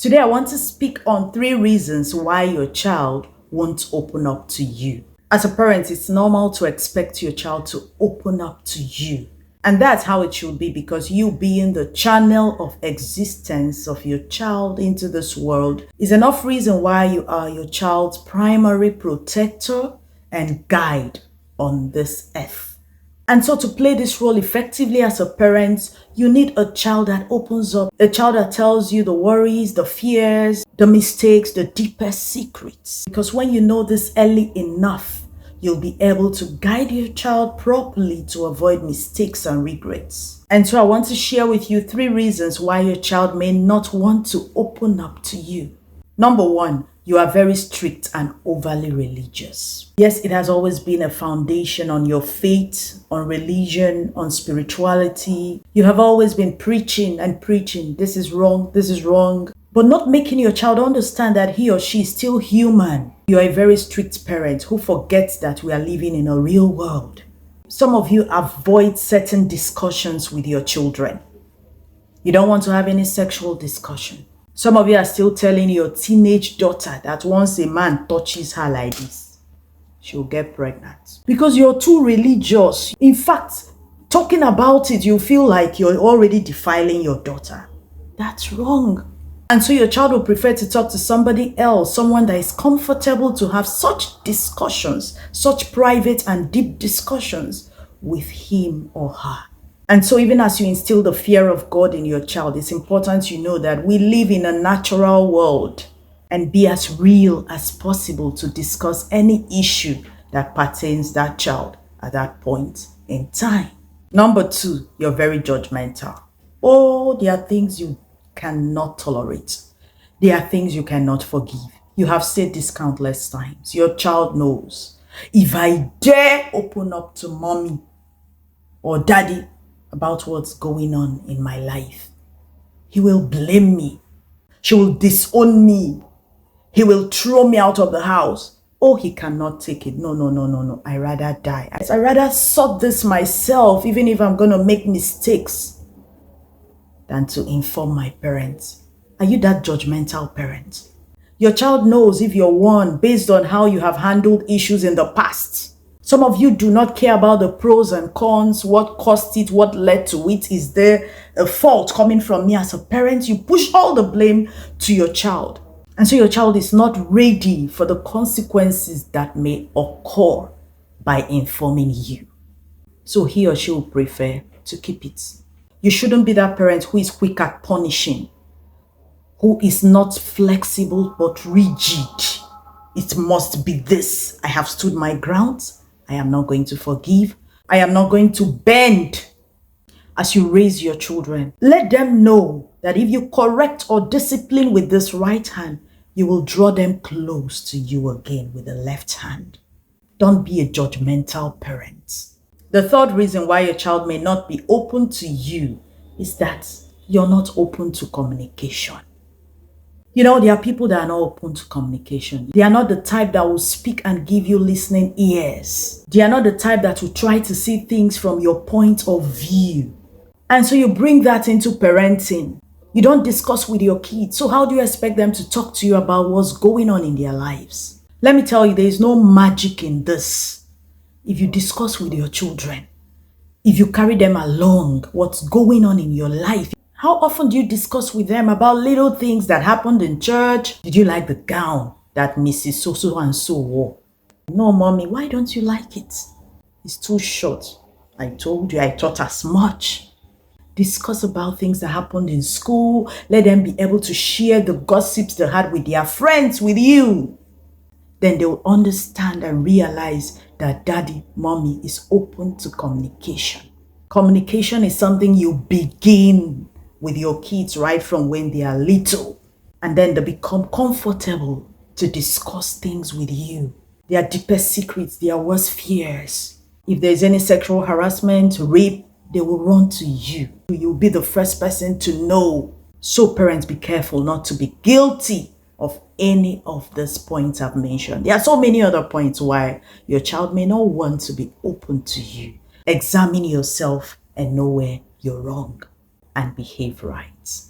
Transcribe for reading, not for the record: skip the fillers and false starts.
Today, I want to speak on 3 reasons why your child won't open up to you. As a parent, it's normal to expect your child to open up to you. And that's how it should be, because you being the channel of existence of your child into this world is enough reason why you are your child's primary protector and guide on this earth. And so to play this role effectively as a parent, you need a child that opens up, a child that tells you the worries, the fears, the mistakes, the deepest secrets. Because when you know this early enough, you'll be able to guide your child properly to avoid mistakes and regrets. And so I want to share with you 3 reasons why your child may not want to open up to you. Number 1, you are very strict and overly religious. Yes, it has always been a foundation on your faith, on religion, on spirituality. You have always been preaching and preaching. This is wrong, but not making your child understand that he or she is still human. You are a very strict parent who forgets that we are living in a real world. Some of you avoid certain discussions with your children. You don't want to have any sexual discussion. Some of you are still telling your teenage daughter that once a man touches her like this, she'll get pregnant. Because you're too religious. In fact, talking about it, you feel like you're already defiling your daughter. That's wrong. And so your child will prefer to talk to somebody else, someone that is comfortable to have such discussions, such private and deep discussions with him or her. And so even as you instill the fear of God in your child, it's important you know that we live in a natural world, and be as real as possible to discuss any issue that pertains that child at that point in time. Number 2, you're very judgmental. Oh, there are things you cannot tolerate. There are things you cannot forgive. You have said this countless times. Your child knows. If I dare open up to mommy or daddy about what's going on in my life, he will blame me. She will disown me. He will throw me out of the house. Oh, he cannot take it. No. I rather die. I rather sort this myself, even if I'm going to make mistakes, than to inform my parents. Are you that judgmental parent? Your child knows if you're one based on how you have handled issues in the past. Some of you do not care about the pros and cons, what caused it, what led to it. Is there a fault coming from me as a parent? You push all the blame to your child. And so your child is not ready for the consequences that may occur by informing you. So he or she will prefer to keep it. You shouldn't be that parent who is quick at punishing, who is not flexible but rigid. It must be this. I have stood my ground. I am not going to forgive. I am not going to bend. As you raise your children, let them know that if you correct or discipline with this right hand, you will draw them close to you again with the left hand. Don't be a judgmental parent. The 3rd reason why your child may not be open to you is that you're not open to communication. You know, there are people that are not open to communication. They are not the type that will speak and give you listening ears. They are not the type that will try to see things from your point of view. And so you bring that into parenting. You don't discuss with your kids. So how do you expect them to talk to you about what's going on in their lives? Let me tell you, there is no magic in this. If you discuss with your children, if you carry them along, what's going on in your life. How often do you discuss with them about little things that happened in church? Did you like the gown that Mrs. So and so wore? No, mommy, why don't you like it? It's too short. I told you, I thought as much. Discuss about things that happened in school. Let them be able to share the gossips they had with their friends with you. Then they will understand and realize that daddy, mommy is open to communication. Communication is something you begin with your kids right from when they are little. And then they become comfortable to discuss things with you. Their deepest secrets, their worst fears. If there's any sexual harassment, rape, they will run to you. You'll be the first person to know. So parents, be careful not to be guilty of any of these points I've mentioned. There are so many other points why your child may not want to be open to you. Examine yourself and know where you're wrong and behave right.